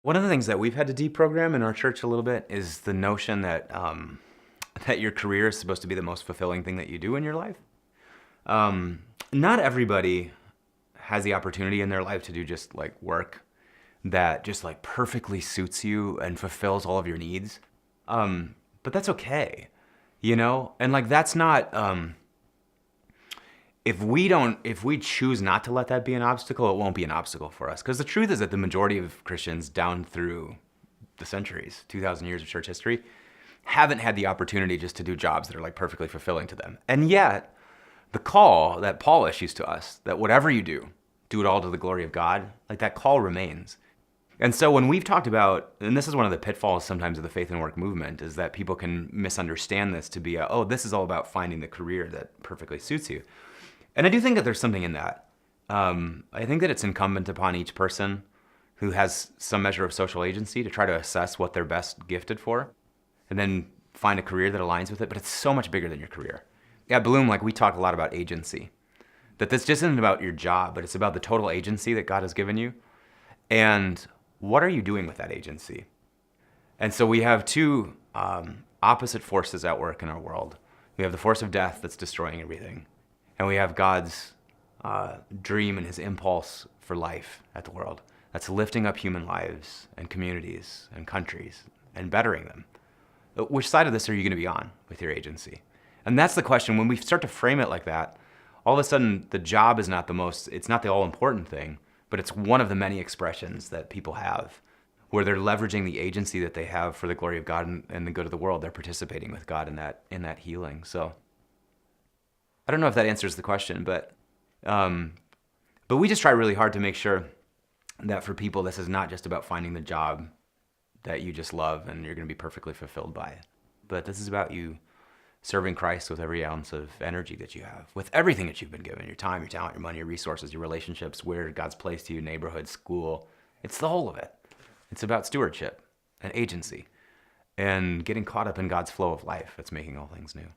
One of the things that we've had to deprogram in our church a little bit is the notion that that your career is supposed to be the most fulfilling thing that you do in your life. Not everybody has the opportunity in their life to do just like work that just like perfectly suits you and fulfills all of your needs. But that's okay, you know? And like that's not if we choose not to let that be an obstacle, it won't be an obstacle for us. Because the truth is that the majority of Christians down through the centuries, 2,000 years of church history, haven't had the opportunity just to do jobs that are like perfectly fulfilling to them. And yet, the call that Paul issues to us, that whatever you do it all to the glory of God, like that call remains. And so when we've talked about, and this is one of the pitfalls sometimes of the faith and work movement, is that people can misunderstand this to be, this is all about finding the career that perfectly suits you. And I do think that there's something in that. I think that it's incumbent upon each person who has some measure of social agency to try to assess what they're best gifted for and then find a career that aligns with it. But it's so much bigger than your career. At Bloom, like we talk a lot about agency. That this just isn't about your job, but it's about the total agency that God has given you. And what are you doing with that agency? And so we have two opposite forces at work in our world. We have the force of death that's destroying everything. And we have God's dream and his impulse for life at the world. That's lifting up human lives and communities and countries and bettering them. Which side of this are you going to be on with your agency? And that's the question. When we start to frame it like that, all of a sudden the job is not it's not the all-important thing, but it's one of the many expressions that people have where they're leveraging the agency that they have for the glory of God and the good of the world. They're participating with God in that healing. So I don't know if that answers the question, but we just try really hard to make sure that for people, this is not just about finding the job that you just love and you're going to be perfectly fulfilled by it. But this is about you serving Christ with every ounce of energy that you have, with everything that you've been given, your time, your talent, your money, your resources, your relationships, where God's placed you, neighborhood, school. It's the whole of it. It's about stewardship and agency and getting caught up in God's flow of life that's making all things new.